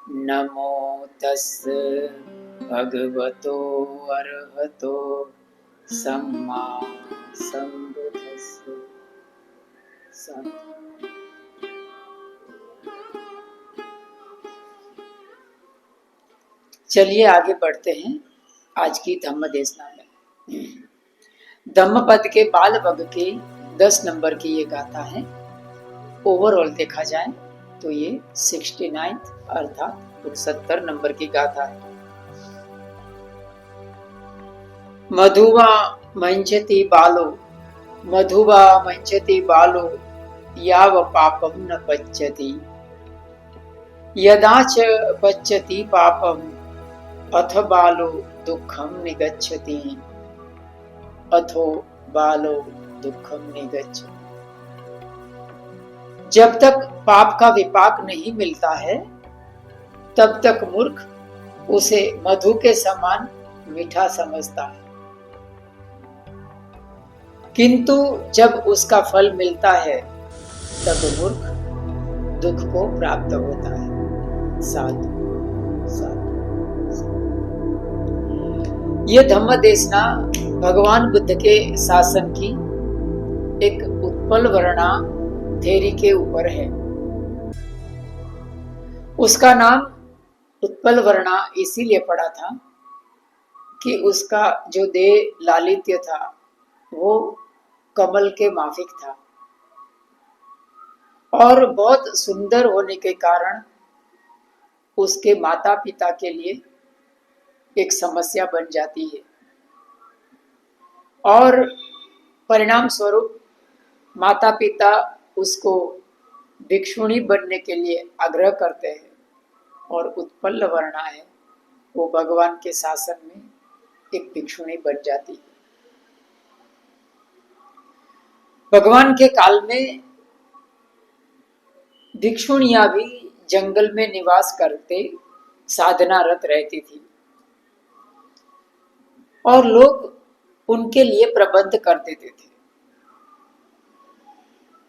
नमो तस् भगवतो अरहतो सम्मा सम्बुद्धस्स। चलिए आगे बढ़ते हैं आज की धम्म देशना में। धम्मपद के बाल वग के 10 नंबर की ये गाथा है। ओवरऑल देखा जाए तो ये 69 अर्थात 69 नंबर की गाथा है। मधुवा मंचति बालो, मधुवा मंचति बालो, याव पापम न पच्यति, यदा च पच्यति पापम अथ बालो दुःखम निगच्छति, अथो बालो दुःखम निगच्छति। जब तक पाप का विपाक नहीं मिलता है तब तक मूर्ख उसे मधु के समान मीठा समझता है, किंतु जब उसका फल मिलता है तब मूर्ख दुख को प्राप्त होता है। साधु साधु। ये धम्म देशना भगवान बुद्ध के शासन की एक उत्पल वर्णा थेरी के ऊपर है। उसका नाम उत्पल वर्णा इसीलिए पड़ा था कि उसका जो देह लालित्य था वो कमल के माफिक था और बहुत सुंदर होने के कारण उसके माता पिता के लिए एक समस्या बन जाती है और परिणाम स्वरूप माता पिता उसको भिक्षुणी बनने के लिए आग्रह करते हैं और उत्पल वर्णा है वो भगवान के शासन में एक भिक्षुणी बन जाती है। भगवान के काल में भिक्षुणियां भी जंगल में निवास करते साधनारत रहती थी और लोग उनके लिए प्रबंध कर देते थे।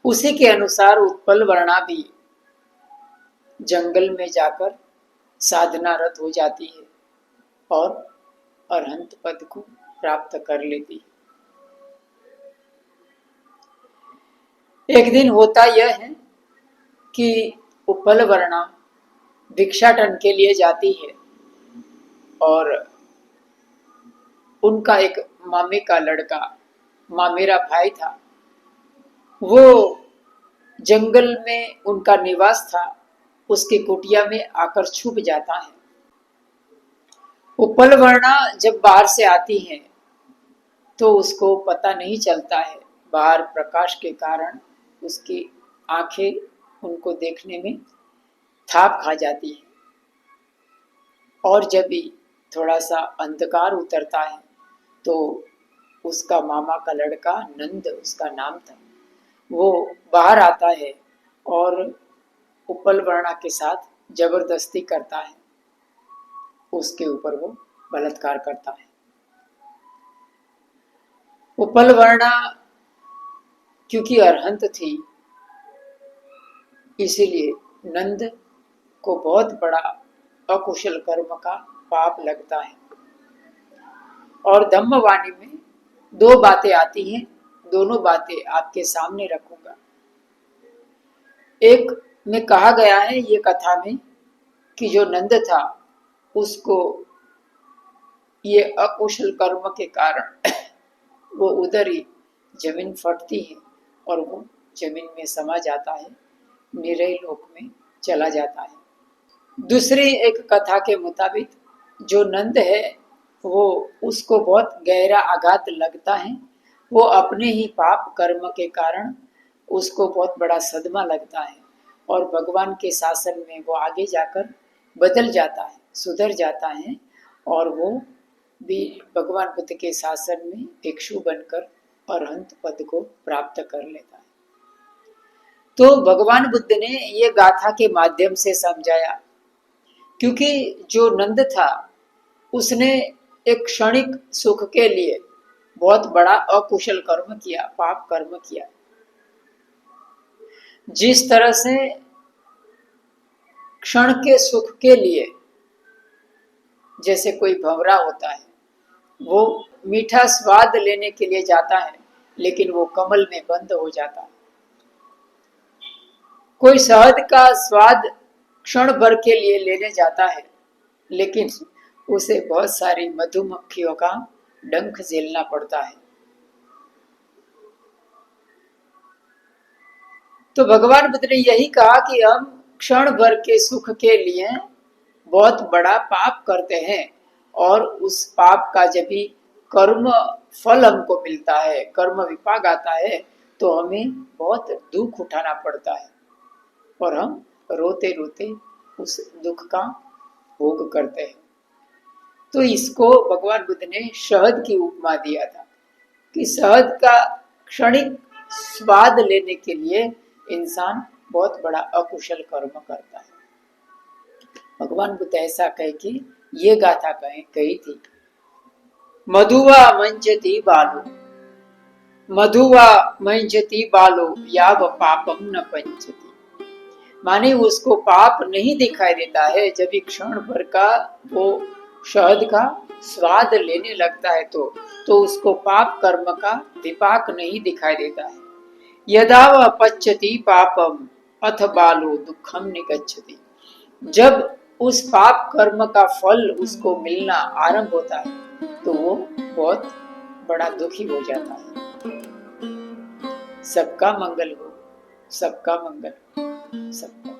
उसी के अनुसार उत्पल वर्णा भी जंगल में जाकर साधनारत हो जाती है और अरहंत पद को प्राप्त कर लेती है। एक दिन होता यह है कि उत्पल वर्णा भिक्षाटन के लिए जाती है और उनका एक मामे का लड़का, मामेरा भाई था, वो जंगल में उनका निवास था, उसकी कुटिया में आकर छुप जाता है। उत्पल वर्णा जब बाहर से आती है तो उसको पता नहीं चलता है, बाहर प्रकाश के कारण उसकी आंखें उनको देखने में थाप खा जाती है और जब भी थोड़ा सा अंधकार उतरता है तो उसका मामा का लड़का नंद उसका नाम था, वो बाहर आता है और उत्पल वर्णा के साथ जबरदस्ती करता है, उसके ऊपर वो बलात्कार करता है। उत्पल वर्णा क्योंकि अरहंत थी इसीलिए नंद को बहुत बड़ा अकुशल कर्म का पाप लगता है और धम्मवाणी में 2 बातें आती हैं, दोनों बातें आपके सामने रखूंगा। एक में कहा गया है ये कथा में कि जो नंद था उसको ये अकुशल कर्म के कारण वो उधर ही जमीन फटती है और वो जमीन में समा जाता है, निरय लोक में चला जाता है। दूसरी एक कथा के मुताबिक जो नंद है वो उसको बहुत गहरा आघात लगता है, वो अपने ही पाप कर्म के कारण उसको बहुत बड़ा सदमा लगता है और भगवान के शासन में वो आगे जाकर बदल जाता है, सुधर जाता है और वो भी भगवान बुद्ध के शासन में भिक्षु बनकर अरहंत पद को प्राप्त कर लेता है। तो भगवान बुद्ध ने ये गाथा के माध्यम से समझाया, क्योंकि जो नंद था उसने एक क्षणिक सुख के लिए बहुत बड़ा अकुशल कर्म किया, पाप कर्म किया। जिस तरह से क्षण के सुख के लिए, जैसे कोई भंवरा होता है, वो मीठा स्वाद लेने के लिए जाता है, लेकिन वो कमल में बंद हो जाता है। कोई शहद का स्वाद क्षण भर के लिए लेने जाता है, लेकिन उसे बहुत सारी मधुमक्खियों का डंक झेलना पड़ता है। तो भगवान बुद्ध ने यही कहा कि हम क्षण भर के सुख के लिए बहुत बड़ा पाप करते हैं, और उस पाप का जब भी कर्म फल हमको मिलता है, कर्म विपाक आता है, तो हमें बहुत दुख उठाना पड़ता है और हम रोते रोते उस दुख का भोग करते हैं। तो इसको भगवान बुद्ध ने शहद की उपमा दिया था कि शहद का क्षणिक स्वाद लेने के लिए इंसान बहुत बड़ा अकुशल कर्म करता है। भगवान बुद्ध ऐसा कहे कि ये गाथा कही थी, मधुवा मंजति बालो, मधुवा मंजति बालो याव पापम न पंचति। माने उसको पाप नहीं दिखाई देता है, जब भी क्षण भर का वो शहद का स्वाद लेने लगता है तो उसको पाप कर्म का विपाक नहीं दिखाई देता है। यदा वह पच्यति पापम अथ बालो दुखम निगच्छति। जब उस पाप कर्म का फल उसको मिलना आरंभ होता है तो वो बहुत बड़ा दुखी हो जाता है। सबका मंगल हो, सबका मंगल, सबका